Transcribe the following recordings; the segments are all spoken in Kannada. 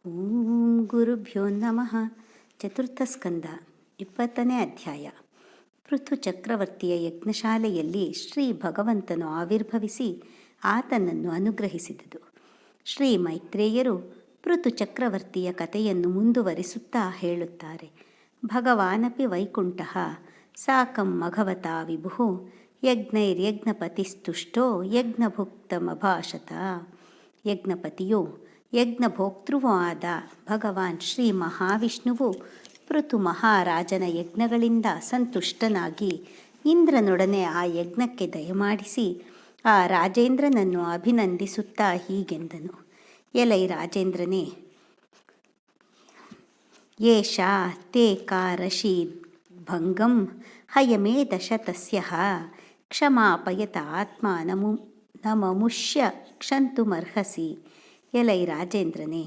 ಓಂ ಗುರುಭ್ಯೋ ನಮಃ. ಚತುರ್ಥ ಸ್ಕಂದ 20ನೇ ಅಧ್ಯಾಯ. ಪೃಥು ಚಕ್ರವರ್ತಿಯ ಯಜ್ಞಶಾಲೆಯಲ್ಲಿ ಶ್ರೀ ಭಗವಂತನು ಆವಿರ್ಭವಿಸಿ ಆತನನ್ನು ಅನುಗ್ರಹಿಸಿದುದು. ಶ್ರೀ ಮೈತ್ರೇಯರು ಪೃಥು ಚಕ್ರವರ್ತಿಯ ಕಥೆಯನ್ನು ಮುಂದುವರಿಸುತ್ತಾ ಹೇಳುತ್ತಾರೆ. ಭಗವಾನಪಿ ವೈಕುಂಠಃ ಸಾಕಂ ಮಘವತಾ ವಿಭು ಯಜ್ಞೈರ್ಯಜ್ಞಪತಿಸ್ತುಷ್ಟೋ ಯಜ್ಞಭುಕ್ತಮಭಾಷತ. ಯಜ್ಞಪತಿಯು ಯಜ್ಞಭೋಕ್ತೃವೂ ಆದ ಭಗವಾನ್ ಶ್ರೀ ಮಹಾವಿಷ್ಣುವು ಪೃಥು ಮಹಾರಾಜನ ಯಜ್ಞಗಳಿಂದ ಸಂತುಷ್ಟನಾಗಿ ಇಂದ್ರನೊಡನೆ ಆ ಯಜ್ಞಕ್ಕೆ ದಯಮಾಡಿಸಿ ಆ ರಾಜೇಂದ್ರನನ್ನು ಅಭಿನಂದಿಸುತ್ತಾ ಹೀಗೆಂದನು. ಎಲೈ ರಾಜೇಂದ್ರನೇ, ಏಷಾ ತೇ ಕಾರಶಿ ಭಂಗಂ ಹಯಮೇಧ ಶತಸ್ಯಃ ಕ್ಷಮಾಪಯತ ಆತ್ಮ ನಮಮುಷ್ಯ ಕ್ಷಂತುಮರ್ಹಸಿ. ಎಲೈ ರಾಜೇಂದ್ರನೇ,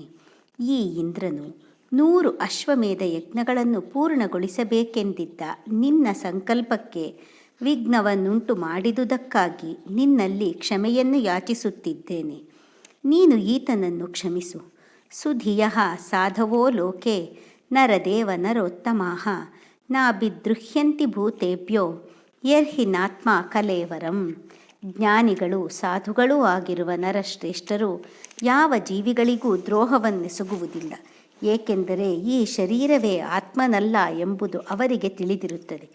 ಈ ಇಂದ್ರನು 100 ಅಶ್ವಮೇಧ ಯಜ್ಞಗಳನ್ನು ಪೂರ್ಣಗೊಳಿಸಬೇಕೆಂದಿದ್ದ ನಿನ್ನ ಸಂಕಲ್ಪಕ್ಕೆ ವಿಘ್ನವನ್ನುಂಟು ಮಾಡಿದುದಕ್ಕಾಗಿ ನಿನ್ನಲ್ಲಿ ಕ್ಷಮೆಯನ್ನು ಯಾಚಿಸುತ್ತಿದ್ದೇನೆ. ನೀನು ಈತನನ್ನು ಕ್ಷಮಿಸು. ಸುಧಿಯಃ ಸಾಧವೋ ಲೋಕೆ ನರದೇವ ನರೋತ್ತಮಾಃ ನಾಭಿದೃಹ್ಯಂತಿ ಭೂತೇಭ್ಯೋ ಯರ್ಹಿ ನಾತ್ಮ ಕಲೇವರಂ. ಜ್ಞಾನಿಗಳು ಸಾಧುಗಳೂ ಆಗಿರುವ ನರಶ್ರೇಷ್ಠರು ಯಾವ ಜೀವಿಗಳಿಗೂ ದ್ರೋಹವನ್ನೆಸಗುವುದಿಲ್ಲ, ಏಕೆಂದರೆ ಈ ಶರೀರವೇ ಆತ್ಮನಲ್ಲ ಎಂಬುದು ಅವರಿಗೆ ತಿಳಿದಿರುತ್ತದೆ.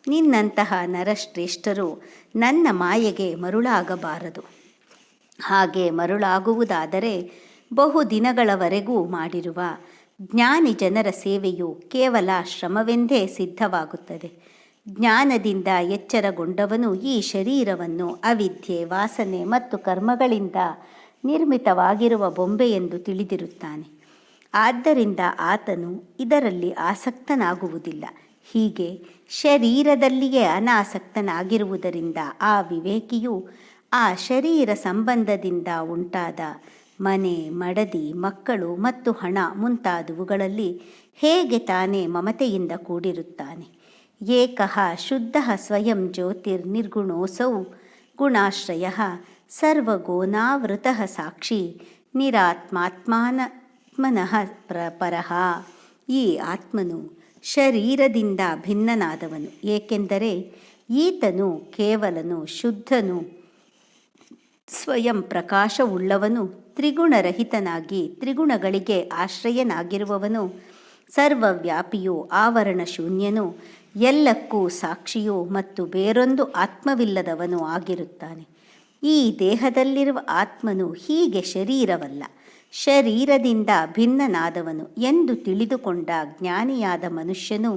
ನಿನ್ನಂತಹ ನರಶ್ರೇಷ್ಠರು ನನ್ನ ಮಾಯೆಗೆ ಮರುಳಾಗಬಾರದು. ಹಾಗೆ ಮರುಳಾಗುವುದಾದರೆ ಬಹುದಿನಗಳವರೆಗೂ ಮಾಡಿರುವ ಜ್ಞಾನಿ ಜನರ ಸೇವೆಯು ಕೇವಲ ಶ್ರಮವೆಂದೇ ಸಿದ್ಧವಾಗುತ್ತದೆ. ಜ್ಞಾನದಿಂದ ಎಚ್ಚರಗೊಂಡವನು ಈ ಶರೀರವನ್ನು ಅವಿದ್ಯೆ, ವಾಸನೆ ಮತ್ತು ಕರ್ಮಗಳಿಂದ ನಿರ್ಮಿತವಾಗಿರುವ ಬೊಂಬೆಯೆಂದು ತಿಳಿದಿರುತ್ತಾನೆ. ಆದ್ದರಿಂದ ಆತನು ಇದರಲ್ಲಿ ಆಸಕ್ತನಾಗುವುದಿಲ್ಲ. ಹೀಗೆ ಶರೀರದಲ್ಲಿಯೇ ಅನಾಸಕ್ತನಾಗಿರುವುದರಿಂದ ಆ ವಿವೇಕಿಯು ಆ ಶರೀರ ಸಂಬಂಧದಿಂದ ಉಂಟಾದ ಮನೆ, ಮಡದಿ, ಮಕ್ಕಳು ಮತ್ತು ಹಣ ಮುಂತಾದವುಗಳಲ್ಲಿ ಹೇಗೆ ತಾನೇ ಮಮತೆಯಿಂದ ಕೂಡಿರುತ್ತಾನೆ. ಏಕಃ ಶುದ್ಧಃ ಸ್ವಯಂ ಜ್ಯೋತಿರ್ನಿರ್ಗುಣೋऽಸೌ ಗುಣಾಶ್ರಯಃ ಸರ್ವಗುಣಾವೃತಃ ಸಾಕ್ಷಿ ನಿರಾತ್ಮಾತ್ಮನಃ ಪರಃ. ಈ ಆತ್ಮನು ಶರೀರದಿಂದ ಭಿನ್ನನಾದವನು, ಏಕೆಂದರೆ ಈತನು ಕೇವಲನು, ಶುದ್ಧನು, ಸ್ವಯಂ ಪ್ರಕಾಶವುಳ್ಳವನು, ತ್ರಿಗುಣರಹಿತನಾಗಿ ತ್ರಿಗುಣಗಳಿಗೆ ಆಶ್ರಯನಾಗಿರುವವನು, ಸರ್ವವ್ಯಾಪಿಯೂ ಆವರಣ ಶೂನ್ಯನು, ಎಲ್ಲಕ್ಕೂ ಸಾಕ್ಷಿಯೂ ಮತ್ತು ಬೇರೊಂದು ಆತ್ಮವಿಲ್ಲದವನು ಆಗಿರುತ್ತಾನೆ. ಈ ದೇಹದಲ್ಲಿರುವ ಆತ್ಮನು ಹೀಗೆ ಶರೀರವಲ್ಲ, ಶರೀರದಿಂದ ಭಿನ್ನನಾದವನು ಎಂದು ತಿಳಿದುಕೊಂಡ ಜ್ಞಾನಿಯಾದ ಮನುಷ್ಯನು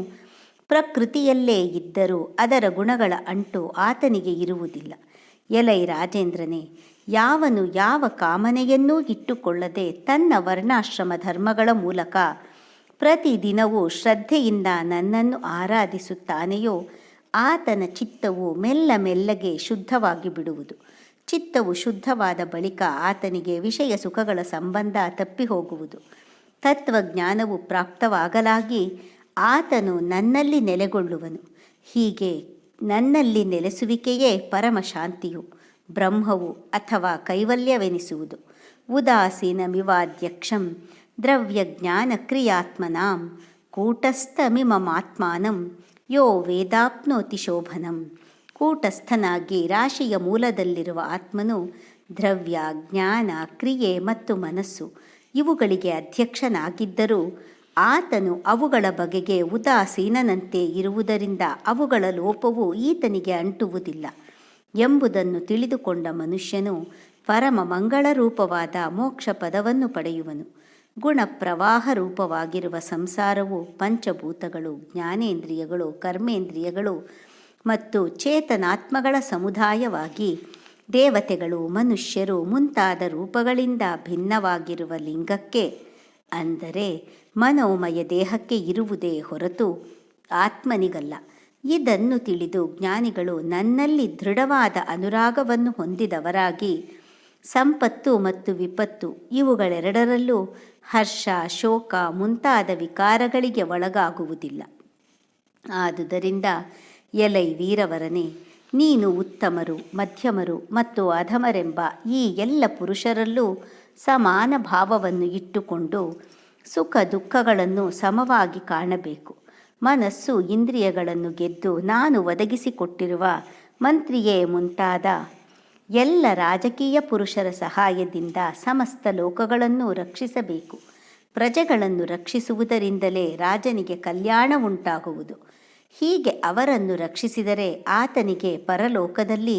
ಪ್ರಕೃತಿಯಲ್ಲೇ ಇದ್ದರೂ ಅದರ ಗುಣಗಳ ಅಂಟು ಆತನಿಗೆ ಇರುವುದಿಲ್ಲ. ಎಲೈ ರಾಜೇಂದ್ರನೇ, ಯಾವನು ಯಾವ ಕಾಮನೆಯನ್ನೂ ಇಟ್ಟುಕೊಳ್ಳದೆ ತನ್ನ ವರ್ಣಾಶ್ರಮ ಧರ್ಮಗಳ ಮೂಲಕ ಪ್ರತಿದಿನವೂ ಶ್ರದ್ಧೆಯಿಂದ ನನ್ನನ್ನು ಆರಾಧಿಸುತ್ತಾನೆಯೋ ಆತನ ಚಿತ್ತವು ಮೆಲ್ಲ ಮೆಲ್ಲಗೆ ಶುದ್ಧವಾಗಿ ಬಿಡುವುದು. ಚಿತ್ತವು ಶುದ್ಧವಾದ ಬಳಿಕ ಆತನಿಗೆ ವಿಷಯ ಸುಖಗಳ ಸಂಬಂಧ ತಪ್ಪಿ ಹೋಗುವುದು. ತತ್ವಜ್ಞಾನವು ಪ್ರಾಪ್ತವಾಗಲಾಗಿ ಆತನು ನನ್ನಲ್ಲಿ ನೆಲೆಗೊಳ್ಳುವನು. ಹೀಗೆ ನನ್ನಲ್ಲಿ ನೆಲೆಸುವಿಕೆಯೇ ಪರಮಶಾಂತಿಯು, ಬ್ರಹ್ಮವು ಅಥವಾ ಕೈವಲ್ಯವೆನಿಸುವುದು. ಉದಾಸೀನಮಿವಾಧ್ಯಕ್ಷಂ ದ್ರವ್ಯಜ್ಞಾನಕ್ರಿಯಾತ್ಮನಾಂ ಕೂಟಸ್ಥಮಿಮಮಾತ್ಮಾನಂ ಯೋ ವೇದಾಪ್ನೋತಿ ಶೋಭನಂ. ಕೂಟಸ್ಥನಾಗಿ ರಾಶಿಯ ಮೂಲದಲ್ಲಿರುವ ಆತ್ಮನು ದ್ರವ್ಯ, ಜ್ಞಾನ, ಕ್ರಿಯೆ ಮತ್ತು ಮನಸ್ಸು ಇವುಗಳಿಗೆ ಅಧ್ಯಕ್ಷನಾಗಿದ್ದರೂ ಆತನು ಅವುಗಳ ಬಗೆಗೆ ಉದಾಸೀನನಂತೆ ಇರುವುದರಿಂದ ಅವುಗಳ ಲೋಪವು ಈತನಿಗೆ ಅಂಟುವುದಿಲ್ಲ ಎಂಬುದನ್ನು ತಿಳಿದುಕೊಂಡ ಮನುಷ್ಯನು ಪರಮ ಮಂಗಳ ರೂಪವಾದ ಮೋಕ್ಷ ಪದವನ್ನು ಪಡೆಯುವನು. ಗುಣಪ್ರವಾಹ ರೂಪವಾಗಿರುವ ಸಂಸಾರವು ಪಂಚಭೂತಗಳು, ಜ್ಞಾನೇಂದ್ರಿಯಗಳು, ಕರ್ಮೇಂದ್ರಿಯಗಳು ಮತ್ತು ಚೇತನಾತ್ಮಗಳ ಸಮುದಾಯವಾಗಿ ದೇವತೆಗಳು, ಮನುಷ್ಯರು ಮುಂತಾದ ರೂಪಗಳಿಂದ ಭಿನ್ನವಾಗಿರುವ ಲಿಂಗಕ್ಕೆ, ಅಂದರೆ ಮನೋಮಯ ದೇಹಕ್ಕೆ ಇರುವುದೇ ಹೊರತು ಆತ್ಮನಿಗಲ್ಲ. ಇದನ್ನು ತಿಳಿದು ಜ್ಞಾನಿಗಳು ನನ್ನಲ್ಲಿ ದೃಢವಾದ ಅನುರಾಗವನ್ನು ಹೊಂದಿದವರಾಗಿ ಸಂಪತ್ತು ಮತ್ತು ವಿಪತ್ತು ಇವುಗಳೆರಡರಲ್ಲೂ ಹರ್ಷ, ಶೋಕ ಮುಂತಾದ ವಿಕಾರಗಳಿಗೆ ಒಳಗಾಗುವುದಿಲ್ಲ. ಆದುದರಿಂದ ಎಲೈ ವೀರವರನೇ, ನೀನು ಉತ್ತಮರು, ಮಧ್ಯಮರು ಮತ್ತು ಅಧಮರೆಂಬ ಈ ಎಲ್ಲ ಪುರುಷರಲ್ಲೂ ಸಮಾನ ಭಾವವನ್ನು ಇಟ್ಟುಕೊಂಡು ಸುಖ ದುಃಖಗಳನ್ನು ಸಮವಾಗಿ ಕಾಣಬೇಕು. ಮನಸ್ಸು ಇಂದ್ರಿಯಗಳನ್ನು ಗೆದ್ದು ನಾನು ಒದಗಿಸಿಕೊಟ್ಟಿರುವ ಮಂತ್ರಿಯೇ ಮುಂತಾದ ಎಲ್ಲ ರಾಜಕೀಯ ಪುರುಷರ ಸಹಾಯದಿಂದ ಸಮಸ್ತ ಲೋಕಗಳನ್ನು ರಕ್ಷಿಸಬೇಕು. ಪ್ರಜೆಗಳನ್ನು ರಕ್ಷಿಸುವುದರಿಂದಲೇ ರಾಜನಿಗೆ ಕಲ್ಯಾಣ ಉಂಟಾಗುವುದು. ಹೀಗೆ ಅವರನ್ನು ರಕ್ಷಿಸಿದರೆ ಆತನಿಗೆ ಪರಲೋಕದಲ್ಲಿ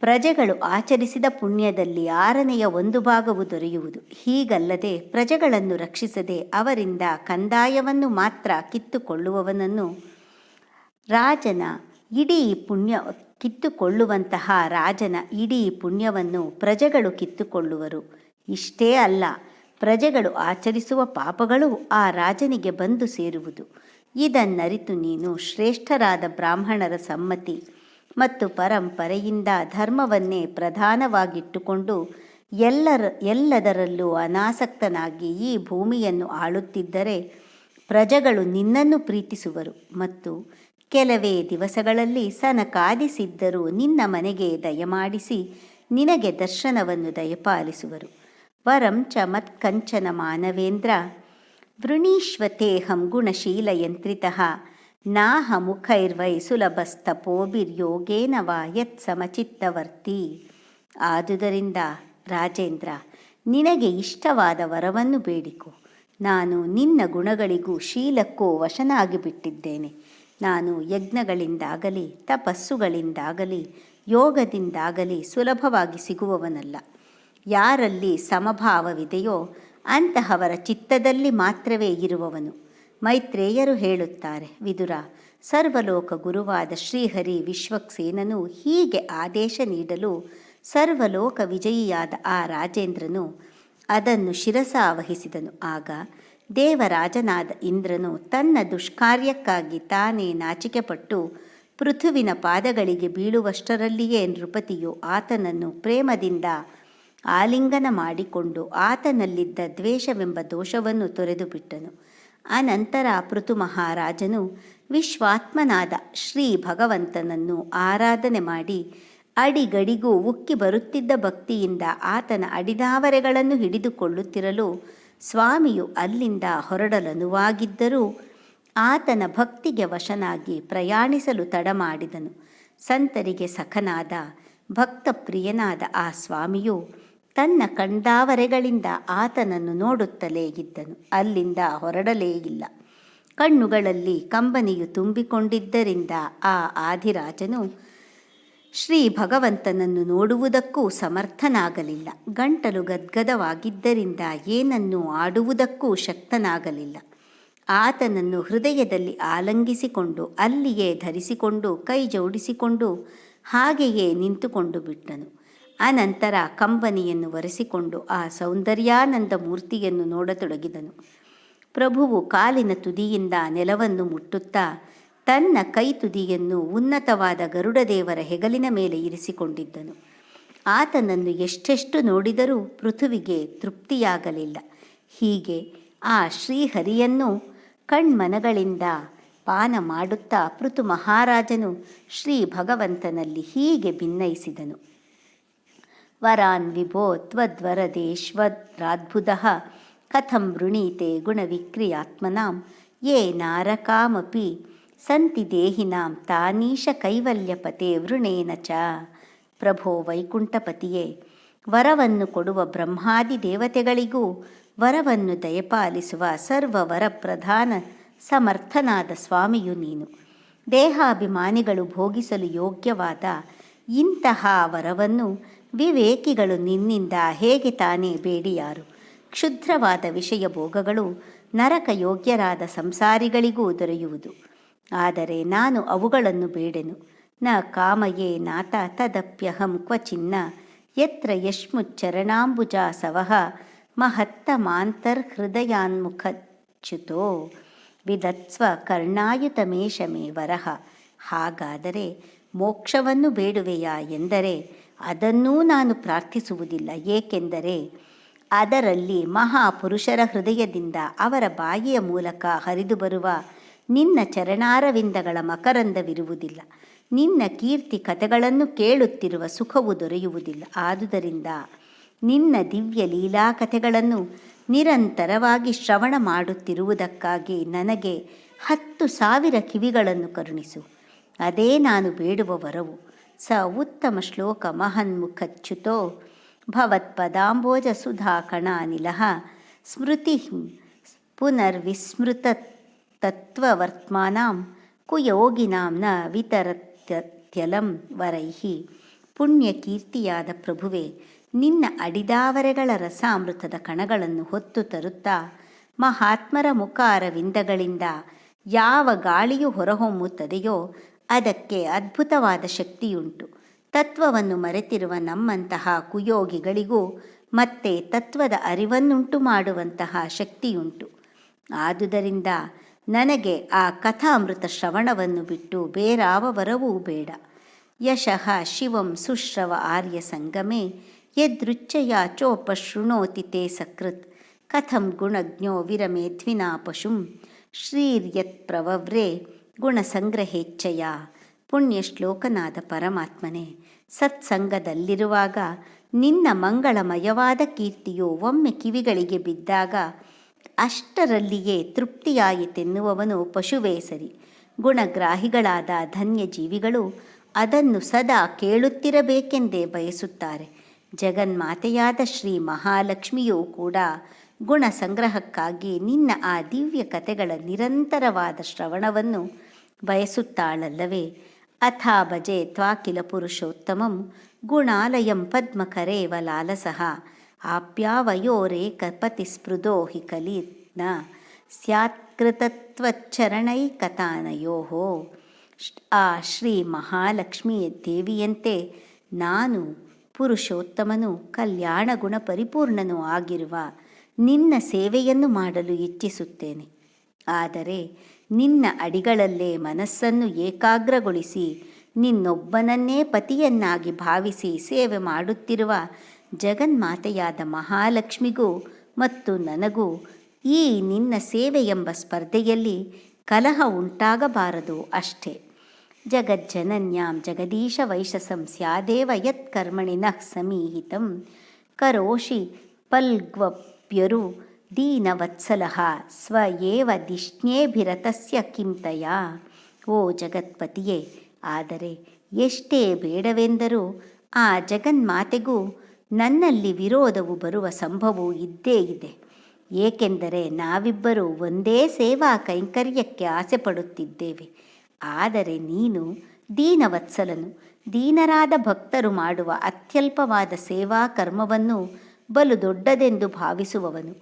ಪ್ರಜೆಗಳು ಆಚರಿಸಿದ ಪುಣ್ಯದಲ್ಲಿ 6ನೇ 1 ಭಾಗವು ದೊರೆಯುವುದು. ಹೀಗಲ್ಲದೆ ಪ್ರಜೆಗಳನ್ನು ರಕ್ಷಿಸದೆ ಅವರಿಂದ ಕಂದಾಯವನ್ನು ಮಾತ್ರ ಕಿತ್ತುಕೊಳ್ಳುವವನನ್ನು ಕಿತ್ತುಕೊಳ್ಳುವಂತಹ ರಾಜನ ಇಡೀ ಪುಣ್ಯವನ್ನು ಪ್ರಜೆಗಳು ಕಿತ್ತುಕೊಳ್ಳುವರು. ಇಷ್ಟೇ ಅಲ್ಲ, ಪ್ರಜೆಗಳು ಆಚರಿಸುವ ಪಾಪಗಳು ಆ ರಾಜನಿಗೆ ಬಂದು ಸೇರುವುದು. ಇದನ್ನರಿತು ನೀನು ಶ್ರೇಷ್ಠರಾದ ಬ್ರಾಹ್ಮಣರ ಸಮ್ಮತಿ ಮತ್ತು ಪರಂಪರೆಯಿಂದ ಧರ್ಮವನ್ನೇ ಪ್ರಧಾನವಾಗಿಟ್ಟುಕೊಂಡು ಎಲ್ಲದರಲ್ಲೂ ಅನಾಸಕ್ತನಾಗಿ ಈ ಭೂಮಿಯನ್ನು ಆಳುತ್ತಿದ್ದರೆ ಪ್ರಜೆಗಳು ನಿನ್ನನ್ನು ಪ್ರೀತಿಸುವರು ಮತ್ತು ಕೆಲವೇ ದಿವಸಗಳಲ್ಲಿ ಸನಕಾದಿಸಿದ್ದರೂ ನಿನ್ನ ಮನೆಗೆ ದಯಮಾಡಿಸಿ ನಿನಗೆ ದರ್ಶನವನ್ನು ದಯಪಾಲಿಸುವರು. ವರಂ ಚ ಮತ್ಕಂಚನ ಮಾನವೇಂದ್ರ ವೃಣೀಶ್ವತೇಹಂ ಗುಣಶೀಲಯಂತ್ರಿತಃ ನಾಹ ಮುಖೈರ್ವೈ ಸುಲಭಸ್ತಪೋಭಿರ್ಯೋಗೇನ ವಾ ಯತ್ ಸಮಚಿತ್ತವರ್ತಿ. ಆದುದರಿಂದ ರಾಜೇಂದ್ರ, ನಿನಗೆ ಇಷ್ಟವಾದ ವರವನ್ನು ಬೇಡಿಕೊ. ನಾನು ನಿನ್ನ ಗುಣಗಳಿಗೂ ಶೀಲಕ್ಕೂ ವಶನಾಗಿ ಬಿಟ್ಟಿದ್ದೇನೆ. ನಾನು ಯಜ್ಞಗಳಿಂದಾಗಲಿ ತಪಸ್ಸುಗಳಿಂದಾಗಲಿ ಯೋಗದಿಂದಾಗಲಿ ಸುಲಭವಾಗಿ ಸಿಗುವವನಲ್ಲ. ಯಾರಲ್ಲಿ ಸಮಭಾವವಿದೆಯೋ ಅಂತಹವರ ಚಿತ್ತದಲ್ಲಿ ಮಾತ್ರವೇ ಇರುವವನು. ಮೈತ್ರೇಯರು ಹೇಳುತ್ತಾರೆ, ವಿದುರ, ಸರ್ವಲೋಕ ಗುರುವಾದ ಶ್ರೀಹರಿ ವಿಶ್ವಕ್ಸೇನನು ಹೀಗೆ ಆದೇಶ ನೀಡಲು ಸರ್ವಲೋಕ ವಿಜಯಿಯಾದ ಆ ರಾಜೇಂದ್ರನು ಅದನ್ನು ಶಿರಸಾವಹಿಸಿದನು. ಆಗ ದೇವರಾಜನಾದ ಇಂದ್ರನು ತನ್ನ ದುಷ್ಕಾರ್ಯಕ್ಕಾಗಿ ತಾನೇ ನಾಚಿಕೆಪಟ್ಟು ಪೃಥುವಿನ ಪಾದಗಳಿಗೆ ಬೀಳುವಷ್ಟರಲ್ಲಿಯೇ ನೃಪತಿಯು ಆತನನ್ನು ಪ್ರೇಮದಿಂದ ಆಲಿಂಗನ ಮಾಡಿಕೊಂಡು ಆತನಲ್ಲಿದ್ದ ದ್ವೇಷವೆಂಬ ದೋಷವನ್ನು ತೊರೆದು ಬಿಟ್ಟನು. ಅನಂತರ ಪೃಥು ಮಹಾರಾಜನು ವಿಶ್ವಾತ್ಮನಾದ ಶ್ರೀ ಭಗವಂತನನ್ನು ಆರಾಧನೆ ಮಾಡಿ ಅಡಿಗಡಿಗೂ ಉಕ್ಕಿ ಬರುತ್ತಿದ್ದ ಭಕ್ತಿಯಿಂದ ಆತನ ಅಡಿದಾವರೆಗಳನ್ನು ಹಿಡಿದುಕೊಳ್ಳುತ್ತಿರಲು ಸ್ವಾಮಿಯು ಅಲ್ಲಿಂದ ಹೊರಡಲನುವಾಗಿದ್ದರೂ ಆತನ ಭಕ್ತಿಗೆ ವಶನಾಗಿ ಪ್ರಯಾಣಿಸಲು ತಡಮಾಡಿದನು. ಸಂತರಿಗೆ ಸಖನಾದ ಭಕ್ತಪ್ರಿಯನಾದ ಆ ಸ್ವಾಮಿಯು ತನ್ನ ಕಣ್ದಾವರೆಗಳಿಂದ ಆತನನ್ನು ನೋಡುತ್ತಲೇ ಇದ್ದನು. ಅಲ್ಲಿಂದ ಹೊರಡಲೇ ಇಲ್ಲ. ಕಣ್ಣುಗಳಲ್ಲಿ ಕಂಬನಿಯು ತುಂಬಿಕೊಂಡಿದ್ದರಿಂದ ಆ ಆದಿರಾಜನು ಶ್ರೀ ಭಗವಂತನನ್ನು ನೋಡುವುದಕ್ಕೂ ಸಮರ್ಥನಾಗಲಿಲ್ಲ. ಗಂಟಲು ಗದ್ಗದವಾಗಿದ್ದರಿಂದ ಏನನ್ನೂ ಆಡುವುದಕ್ಕೂ ಶಕ್ತನಾಗಲಿಲ್ಲ. ಆತನನ್ನು ಹೃದಯದಲ್ಲಿ ಆಲಂಗಿಸಿಕೊಂಡು ಅಲ್ಲಿಯೇ ಧರಿಸಿಕೊಂಡು ಕೈ ಜೋಡಿಸಿಕೊಂಡು ಹಾಗೆಯೇ ನಿಂತುಕೊಂಡು ಬಿಟ್ಟನು. ಅನಂತರ ಕಂಬನಿಯನ್ನು ಒರೆಸಿಕೊಂಡು ಆ ಸೌಂದರ್ಯಾನಂದ ಮೂರ್ತಿಯನ್ನು ನೋಡತೊಡಗಿದನು. ಪ್ರಭುವು ಕಾಲಿನ ತುದಿಯಿಂದ ನೆಲವನ್ನು ಮುಟ್ಟುತ್ತಾ ತನ್ನ ಕೈ ತುದಿಯನ್ನು ಉನ್ನತವಾದ ಗರುಡದೇವರ ಹೆಗಲಿನ ಮೇಲೆ ಇರಿಸಿಕೊಂಡಿದ್ದನು. ಆತನನ್ನು ಎಷ್ಟೆಷ್ಟು ನೋಡಿದರೂ ಪೃಥುವಿಗೆ ತೃಪ್ತಿಯಾಗಲಿಲ್ಲ. ಹೀಗೆ ಆ ಶ್ರೀಹರಿಯನ್ನು ಕಣ್ಮನಗಳಿಂದ ಪಾನ ಮಾಡುತ್ತಾ ಪೃಥು ಮಹಾರಾಜನು ಶ್ರೀ ಭಗವಂತನಲ್ಲಿ ಹೀಗೆ ಭಿನ್ನಯಿಸಿದನು. ವರಾನ್ ವಿಭೋ ತ್ವದ್ವರದೇಶ್ವರಾದ್ಭುತಃ ಕಥಂ ವೃಣೀತೆ ಗುಣವಿಕ್ರಿಯಾತ್ಮನಾಂ ಯೇ ನಾರಕಾಮಪಿ ಸಂತಿ ದೇಹಿನಾಂ ತಾನೀಶ ಕೈವಲ್ಯಪತೆ ವೃಣೇನ ಚ. ಪ್ರಭೋ ವೈಕುಂಠಪತಿಯೇ, ವರವನ್ನು ಕೊಡುವ ಬ್ರಹ್ಮಾದಿ ದೇವತೆಗಳಿಗೂ ವರವನ್ನು ದಯಪಾಲಿಸುವ ಸರ್ವವರ ಪ್ರಧಾನ ಸಮರ್ಥನಾದ ಸ್ವಾಮಿಯು ನೀನು. ದೇಹಾಭಿಮಾನಿಗಳು ಭೋಗಿಸಲು ಯೋಗ್ಯವಾದ ಇಂತಹ ವರವನ್ನು ವಿವೇಕಿಗಳು ನಿನ್ನಿಂದ ಹೇಗೆ ತಾನೇ ಬೇಡಿಯಾರು? ಕ್ಷುದ್ರವಾದ ವಿಷಯ ಭೋಗಗಳು ನರಕ ಯೋಗ್ಯರಾದ ಸಂಸಾರಿಗಳಿಗೂ ದೊರೆಯುವುದು. ಆದರೆ ನಾನು ಅವುಗಳನ್ನು ಬೇಡೆನು. ನ ಕಾಮಯೇ ನಾಥ ತದಪ್ಯಹಂ ಕ್ವಚಿನ್ನ ಯತ್ರ ಯಶ್ಮುಚ್ಚರಣಾಂಬುಜಾಸವಃ ಮಹತ್ತಮಾಂತರ್ಹೃದಯಾನ್ಮುಖಚ್ಯುತೋ ವಿಧತ್ಸ್ವ ಕರ್ಣಾಯುತಮೇಶ ಮೇ ವರಹ. ಹಾಗಾದರೆ ಮೋಕ್ಷವನ್ನು ಬೇಡುವೆಯಾ ಎಂದರೆ ಅದನ್ನೂ ನಾನು ಪ್ರಾರ್ಥಿಸುವುದಿಲ್ಲ. ಏಕೆಂದರೆ ಅದರಲ್ಲಿ ಮಹಾಪುರುಷರ ಹೃದಯದಿಂದ ಅವರ ಬಾಯಿಯ ಮೂಲಕ ಹರಿದು ಬರುವ ನಿನ್ನ ಚರಣಾರವಿಂದಗಳ ಮಕರಂದವಿರುವುದಿಲ್ಲ. ನಿನ್ನ ಕೀರ್ತಿ ಕಥೆಗಳನ್ನು ಕೇಳುತ್ತಿರುವ ಸುಖವು ದೊರೆಯುವುದಿಲ್ಲ. ಆದುದರಿಂದ ನಿನ್ನ ದಿವ್ಯ ಲೀಲಾಕಥೆಗಳನ್ನು ನಿರಂತರವಾಗಿ ಶ್ರವಣ ಮಾಡುತ್ತಿರುವುದಕ್ಕಾಗಿ ನನಗೆ 10,000 ಕಿವಿಗಳನ್ನು ಕರುಣಿಸು. ಅದೇ ನಾನು ಬೇಡುವ ವರವು. ಸ ಉತ್ತಮ ಶ್ಲೋಕ ಮಹನ್ಮುಖಚ್ಯುತೋ ಭವತ್ಪದಾಂಬೋಜ ಸುಧಾ ಕಣಾನಿಲಃ ಸ್ಮೃತಿ ಪುನರ್ವಿಸ್ಮೃತ ತತ್ವವರ್ತ್ಮಾನಾಂ ಕುಯೋಗಿನಾಂ ನ ವಿತರತ್ಯಲಂ ವರೈಹಿ. ಪುಣ್ಯಕೀರ್ತಿಯಾದ ಪ್ರಭುವೆ, ನಿನ್ನ ಅಡಿದಾವರೆಗಳ ರಸಾಮೃತದ ಕಣಗಳನ್ನು ಹೊತ್ತು ತರುತ್ತಾ ಮಹಾತ್ಮರ ಮುಖಾರವಿಂದಗಳಿಂದ ಯಾವ ಗಾಳಿಯು ಹೊರಹೊಮ್ಮುತ್ತದೆಯೋ ಅದಕ್ಕೆ ಅದ್ಭುತವಾದ ಶಕ್ತಿಯುಂಟು. ತತ್ವವನ್ನು ಮರೆತಿರುವ ನಮ್ಮಂತಹ ಕುಯೋಗಿಗಳಿಗೂ ಮತ್ತೆ ತತ್ವದ ಅರಿವನ್ನುಂಟು ಮಾಡುವಂತಹ ಶಕ್ತಿಯುಂಟು. ಆದುದರಿಂದ ನನಗೆ ಆ ಕಥಾಮೃತ ಶ್ರವಣವನ್ನು ಬಿಟ್ಟು ಬೇರಾವ ವರವೂ ಬೇಡ. ಯಶಃ ಶಿವಂ ಸುಶ್ರವ ಆರ್ಯ ಸಂಗಮೇ ಯದೃಚ್ಛಯಾ ಚೋಪಶೃಣೋತಿ ತೇ ಸಕೃತ್ ಕಥಂ ಗುಣಜ್ಞೋ ವಿರಮೇಧ್ವಿನಾ ಪಶುಂ ಶ್ರೀರ್ಯತ್ ಪ್ರವವ್ರೇ ಗುಣಸಂಗ್ರಹೇಚ್ಛಯ. ಪುಣ್ಯ ಶ್ಲೋಕನಾದ ಪರಮಾತ್ಮನೇ, ಸತ್ಸಂಗದಲ್ಲಿರುವಾಗ ನಿನ್ನ ಮಂಗಳಮಯವಾದ ಕೀರ್ತಿಯು ಒಮ್ಮೆ ಕಿವಿಗಳಿಗೆ ಬಿದ್ದಾಗ ಅಷ್ಟರಲ್ಲಿಯೇ ತೃಪ್ತಿಯಾಯಿತೆನ್ನುವವನು ಪಶುವೇ ಸರಿ. ಗುಣಗ್ರಾಹಿಗಳಾದ ಧನ್ಯ ಜೀವಿಗಳು ಅದನ್ನು ಸದಾ ಕೇಳುತ್ತಿರಬೇಕೆಂದೇ ಬಯಸುತ್ತಾರೆ. ಜಗನ್ಮಾತೆಯಾದ ಶ್ರೀ ಮಹಾಲಕ್ಷ್ಮಿಯೂ ಕೂಡ ಗುಣ ಸಂಗ್ರಹಕ್ಕಾಗಿ ನಿನ್ನ ಆ ದಿವ್ಯ ಕಥೆಗಳ ನಿರಂತರವಾದ ಶ್ರವಣವನ್ನು ಬಯಸುತ್ತಾಳಲ್ಲವೇ. ಅಥಾ ಭಜೆ ತ್ವಾಕಿಲ ಪುರುಷೋತ್ತಮಂ ಗುಣಾಲಯಂ ಪದ್ಮಕರೇವ ಲಾಲಸಃ ಆಪ್ಯಾವಯೋರೇಕಪತಿ ಸ್ಪೃದೋ ಹಿ ಕಲಿನ ಸ್ಯಾತ್ಕೃತತ್ವಚ್ಚರಣೈಕತಾನಯೋ. ಆ ಶ್ರೀ ಮಹಾಲಕ್ಷ್ಮೀ ದೇವಿಯಂತೆ ನಾನು ಪುರುಷೋತ್ತಮನು ಕಲ್ಯಾಣ ಗುಣ ಪರಿಪೂರ್ಣನೂ ಆಗಿರುವ ನಿನ್ನ ಸೇವೆಯನ್ನು ಮಾಡಲು ಇಚ್ಛಿಸುತ್ತೇನೆ. ಆದರೆ ನಿನ್ನ ಅಡಿಗಳಲ್ಲೇ ಮನಸ್ಸನ್ನು ಏಕಾಗ್ರಗೊಳಿಸಿ ನಿನ್ನೊಬ್ಬನನ್ನೇ ಪತಿಯನ್ನಾಗಿ ಭಾವಿಸಿ ಸೇವೆ ಮಾಡುತ್ತಿರುವ ಜಗನ್ಮಾತೆಯಾದ ಮಹಾಲಕ್ಷ್ಮಿಗೂ ಮತ್ತು ನನಗೂ ಈ ನಿನ್ನ ಸೇವೆ ಎಂಬ ಸ್ಪರ್ಧೆಯಲ್ಲಿ ಕಲಹ ಉಂಟಾಗಬಾರದು ಅಷ್ಟೇ. ಜಗಜ್ಜನನ್ಯಾಂ ಜಗದೀಶ ವೈಶಸಂ ಸ್ಯಾದೇವ ಯತ್ ಕರ್ಮಣಿ ನಃ ಸಮೀಹಿತಂ ಕರೋಷಿ ಪಲ್ಗ್ವಪ್ಯರು ದೀನವತ್ಸಲಃ ಸ್ವ ಏವ ದಿಷ್ಣ್ಯೇಭಿರತಸ್ಯ ಕಿಂತಯ. ಓ ಜಗತ್ಪತಿಯೇ, ಆದರೆ ಎಷ್ಟೇ ಬೇಡವೆಂದರೂ ಆ ಜಗನ್ಮಾತೆಗೂ ನನ್ನಲ್ಲಿ ವಿರೋಧವು ಬರುವ ಸಂಭವವೂ ಇದ್ದೇ ಇದೆ. ಏಕೆಂದರೆ ನಾವಿಬ್ಬರೂ ಒಂದೇ ಸೇವಾ ಕೈಂಕರ್ಯಕ್ಕೆ ಆಸೆ ಪಡುತ್ತಿದ್ದೇವೆ. ಆದರೆ ನೀನು ದೀನವತ್ಸಲನು, ದೀನರಾದ ಭಕ್ತರು ಮಾಡುವ ಅತ್ಯಲ್ಪವಾದ ಸೇವಾ ಕರ್ಮವನ್ನು ಬಲು ದೊಡ್ಡದೆಂದು ಭಾವಿಸುವವನು.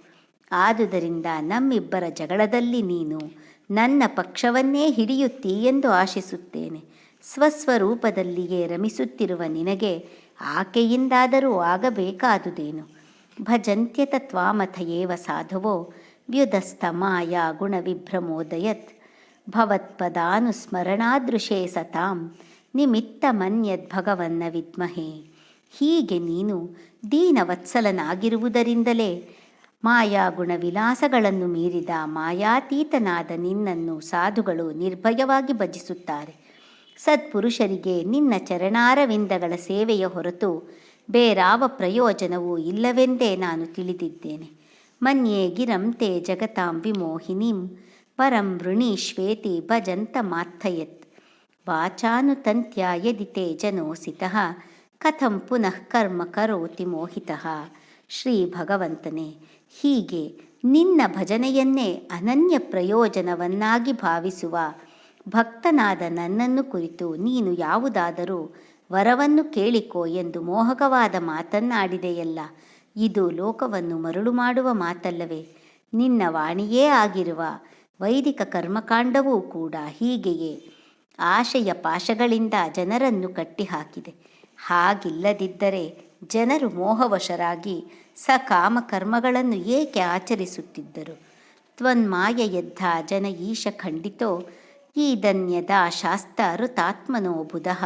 ಆದುದರಿಂದ ನಮ್ಮಿಬ್ಬರ ಜಗಳದಲ್ಲಿ ನೀನು ನನ್ನ ಪಕ್ಷವನ್ನೇ ಹಿಡಿಯುತ್ತೀ ಎಂದು ಆಶಿಸುತ್ತೇನೆ. ಸ್ವಸ್ವರೂಪದಲ್ಲಿಯೇ ರಮಿಸುತ್ತಿರುವ ನಿನಗೆ ಆಕೆಯಿಂದಾದರೂ ಆಗಬೇಕಾದುದೇನು. ಭಜಂತ್ಯತ ತ್ವಾಮಥಯೇವ ಸಾಧವೋ ವ್ಯುದಸ್ಥ ಮಾಯಾ ಗುಣವಿಭ್ರಮೋದಯತ್ ಭವತ್ಪದಾನುಸ್ಮರಣಾದೃಶೇ ಸತಾಂ ನಿಮಿತ್ತ ಮನ್ಯದ್ಭಗವನ್ನ ವಿದ್ಮಹೇ. ಹೀಗೆ ನೀನು ದೀನವತ್ಸಲನಾಗಿರುವುದರಿಂದಲೇ ಮಾಯಾಗುಣ ವಿಲಾಸಗಳನ್ನು ಮೀರಿದ ಮಾಯಾತೀತನಾದ ನಿನ್ನನ್ನು ಸಾಧುಗಳು ನಿರ್ಭಯವಾಗಿ ಭಜಿಸುತ್ತಾರೆ. ಸತ್ಪುರುಷರಿಗೆ ನಿನ್ನ ಚರಣಾರವಿಂದಗಳ ಸೇವೆಯ ಹೊರತು ಬೇರಾವ ಪ್ರಯೋಜನವೂ ಇಲ್ಲವೆಂದೇ ನಾನು ತಿಳಿದಿದ್ದೇನೆ. ಮನ್ಯೇ ಗಿರಂ ತೇ ಜಗತಾಂ ವಿಮೋಹಿನೀಂ ಪರಂ ವೃಣೀಶ್ವೇತಿ ಭಜಂತ ಮಾರ್ಥಯತ್ ವಾಚಾನುತಂತ್ಯ ಯದಿ ತೇ ಜನೋಸಿತಃ ಕಥಂ ಪುನಃ ಕರ್ಮ ಕರೋತಿ ಮೋಹಿತಃ. ಶ್ರೀ ಭಗವಂತನೇ, ಹೀಗೆ ನಿನ್ನ ಭಜನೆಯನ್ನೇ ಅನನ್ಯ ಪ್ರಯೋಜನವನ್ನಾಗಿ ಭಾವಿಸುವ ಭಕ್ತನಾದ ನನ್ನನ್ನು ಕುರಿತು ನೀನು ಯಾವುದಾದರೂ ವರವನ್ನು ಕೇಳಿಕೋ ಎಂದು ಮೋಹಕವಾದ ಮಾತನ್ನಾಡಿದೆಯಲ್ಲ. ಇದು ಲೋಕವನ್ನು ಮರುಳು ಮಾಡುವ ಮಾತಲ್ಲವೇ? ನಿನ್ನ ವಾಣಿಯೇ ಆಗಿರುವ ವೈದಿಕ ಕರ್ಮಕಾಂಡವೂ ಕೂಡ ಹೀಗೆಯೇ ಆಶಯ ಪಾಶಗಳಿಂದ ಜನರನ್ನು ಕಟ್ಟಿಹಾಕಿದೆ. ಹಾಗಿಲ್ಲದಿದ್ದರೆ ಜನರು ಮೋಹವಶರಾಗಿ ಸಕಾಮ ಕರ್ಮಗಳನ್ನು ಏಕೆ ಆಚರಿಸುತ್ತಿದ್ದರು? ತ್ವನ್ಮಾಯೆಯದ್ಧ ಜನ ಈಶ ಖಂಡಿತೋ ಈದನ್ಯದಾ ಶಾಸ್ತ ಋತಾತ್ಮನೋ ಬುಧಃ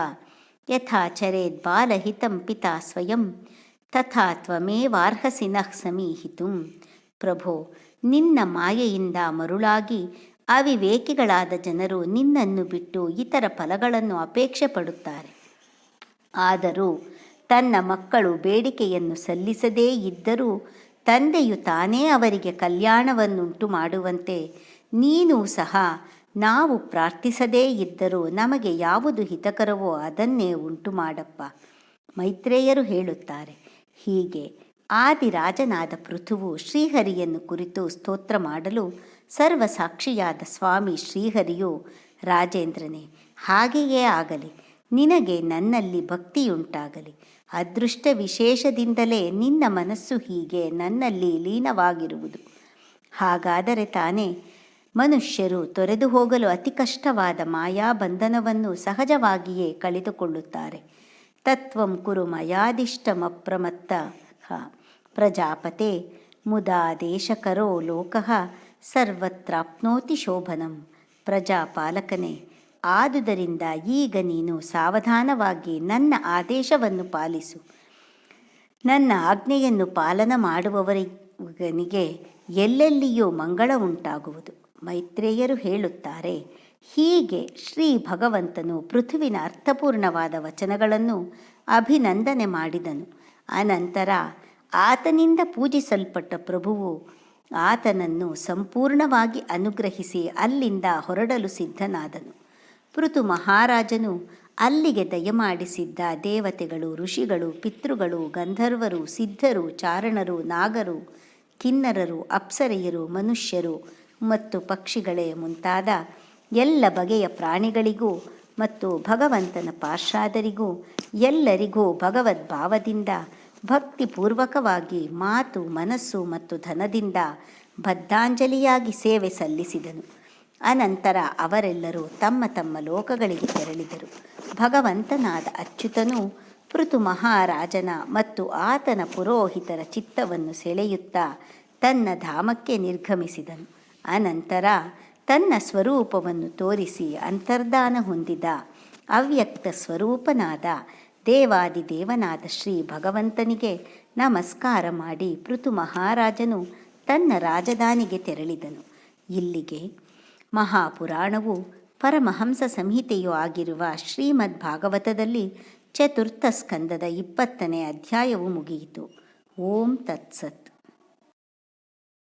ಯಥಾಚರೇದ್ ಬಾಲಹಿತಂ ಪಿತಾ ಸ್ವಯಂ ತಥಾ ತ್ವಮೇವಾರ್ಹಸಿ ನಃ ಸಮೀಹಿತುಂ. ಪ್ರಭೋ, ನಿನ್ನ ಮಾಯೆಯಿಂದ ಮರುಳಾಗಿ ಅವಿವೇಕಿಗಳಾದ ಜನರು ನಿನ್ನನ್ನು ಬಿಟ್ಟು ಇತರ ಫಲಗಳನ್ನು ಅಪೇಕ್ಷೆ ಪಡುತ್ತಾರೆ. ಆದರೂ ತನ್ನ ಮಕ್ಕಳು ಬೇಡಿಕೆಯನ್ನು ಸಲ್ಲಿಸದೇ ಇದ್ದರೂ ತಂದೆಯು ತಾನೇ ಅವರಿಗೆ ಕಲ್ಯಾಣವನ್ನುಂಟು ಮಾಡುವಂತೆ ನೀನೂ ಸಹ ನಾವು ಪ್ರಾರ್ಥಿಸದೇ ಇದ್ದರೂ ನಮಗೆ ಯಾವುದು ಹಿತಕರವೋ ಅದನ್ನೇ ಉಂಟು ಮಾಡಪ್ಪ. ಮೈತ್ರೇಯರು ಹೇಳುತ್ತಾರೆ, ಹೀಗೆ ಆದಿರಾಜನಾದ ಪೃಥುವು ಶ್ರೀಹರಿಯನ್ನು ಕುರಿತು ಸ್ತೋತ್ರ ಮಾಡಲು ಸರ್ವಸಾಕ್ಷಿಯಾದ ಸ್ವಾಮಿ ಶ್ರೀಹರಿಯು, ರಾಜೇಂದ್ರನೇ, ಹಾಗೆಯೇ ಆಗಲಿ, ನಿನಗೆ ನನ್ನಲ್ಲಿ ಭಕ್ತಿಯುಂಟಾಗಲಿ. ಅದೃಷ್ಟ ವಿಶೇಷದಿಂದಲೇ ನಿನ್ನ ಮನಸ್ಸು ಹೀಗೆ ನನ್ನಲ್ಲಿ ಲೀನವಾಗಿರುವುದು. ಹಾಗಾದರೆ ತಾನೇ ಮನುಷ್ಯರು ತೊರೆದು ಹೋಗಲು ಅತಿ ಕಷ್ಟವಾದ ಮಾಯಾಬಂಧನವನ್ನು ಸಹಜವಾಗಿಯೇ ಕಳೆದುಕೊಳ್ಳುತ್ತಾರೆ. ತತ್ವಂ ಕುರು ಮಯಾದಿಷ್ಟಮಪ್ರಮತ್ತ ಪ್ರಜಾಪತೆ ಮುದಾದೇಶಕರೋ ಲೋಕಃ ಸರ್ವತ್ರಾಪ್ನೋತಿ ಶೋಭನಂ. ಪ್ರಜಾಪಾಲಕನೇ, ಆದುದರಿಂದ ಈಗ ನೀನು ಸಾವಧಾನವಾಗಿ ನನ್ನ ಆದೇಶವನ್ನು ಪಾಲಿಸು. ನನ್ನ ಆಜ್ಞೆಯನ್ನು ಪಾಲನ ಮಾಡುವವನಿಗೆ ಎಲ್ಲೆಲ್ಲಿಯೂ ಮಂಗಳ ಉಂಟಾಗುವುದು. ಮೈತ್ರೇಯರು ಹೇಳುತ್ತಾರೆ, ಹೀಗೆ ಶ್ರೀ ಭಗವಂತನು ಪೃಥುವಿನ ಅರ್ಥಪೂರ್ಣವಾದ ವಚನಗಳನ್ನು ಅಭಿನಂದನೆ ಮಾಡಿದನು. ಅನಂತರ ಆತನಿಂದ ಪೂಜಿಸಲ್ಪಟ್ಟ ಪ್ರಭುವು ಆತನನ್ನು ಸಂಪೂರ್ಣವಾಗಿ ಅನುಗ್ರಹಿಸಿ ಅಲ್ಲಿಂದ ಹೊರಡಲು ಸಿದ್ಧನಾದನು. ಪೃಥು ಮಹಾರಾಜನು ಅಲ್ಲಿಗೆ ದಯಮಾಡಿಸಿದ್ದ ದೇವತೆಗಳು, ಋಷಿಗಳು, ಪಿತೃಗಳು, ಗಂಧರ್ವರು, ಸಿದ್ಧರು, ಚಾರಣರು, ನಾಗರು, ಕಿನ್ನರರು, ಅಪ್ಸರೆಯರು, ಮನುಷ್ಯರು ಮತ್ತು ಪಕ್ಷಿಗಳೇ ಮುಂತಾದ ಎಲ್ಲ ಬಗೆಯ ಪ್ರಾಣಿಗಳಿಗೂ ಮತ್ತು ಭಗವಂತನ ಪಾರ್ಷಾದರಿಗೂ ಎಲ್ಲರಿಗೂ ಭಗವದ್ಭಾವದಿಂದ ಭಕ್ತಿಪೂರ್ವಕವಾಗಿ ಮಾತು, ಮನಸ್ಸು ಮತ್ತು ಧನದಿಂದ ಬದ್ಧಾಂಜಲಿಯಾಗಿ ಸೇವೆ ಸಲ್ಲಿಸಿದನು. ಅನಂತರ ಅವರೆಲ್ಲರೂ ತಮ್ಮ ತಮ್ಮ ಲೋಕಗಳಿಗೆ ತೆರಳಿದರು. ಭಗವಂತನಾದ ಅಚ್ಯುತನು ಪೃಥು ಮಹಾರಾಜನ ಮತ್ತು ಆತನ ಪುರೋಹಿತರ ಚಿತ್ತವನ್ನು ಸೆಳೆಯುತ್ತಾ ತನ್ನ ಧಾಮಕ್ಕೆ ನಿರ್ಗಮಿಸಿದನು. ಅನಂತರ ತನ್ನ ಸ್ವರೂಪವನ್ನು ತೋರಿಸಿ ಅಂತರ್ಧಾನ ಹೊಂದಿದ ಅವ್ಯಕ್ತ ಸ್ವರೂಪನಾದ ದೇವಾದಿದೇವನಾದ ಶ್ರೀ ಭಗವಂತನಿಗೆ ನಮಸ್ಕಾರ ಮಾಡಿ ಪೃಥು ಮಹಾರಾಜನು ತನ್ನ ರಾಜಧಾನಿಗೆ ತೆರಳಿದನು. ಇಲ್ಲಿಗೆ ಮಹಾಪುರಾಣವು ಪರಮಹಂಸ ಸಂಹಿತೆಯೂ ಆಗಿರುವ ಶ್ರೀಮದ್ ಭಾಗವತದಲ್ಲಿ ಚತುರ್ಥ ಸ್ಕಂದದ 20ನೇ ಅಧ್ಯಾಯವು ಮುಗಿಯಿತು. ಓಂ ತತ್ಸತ್.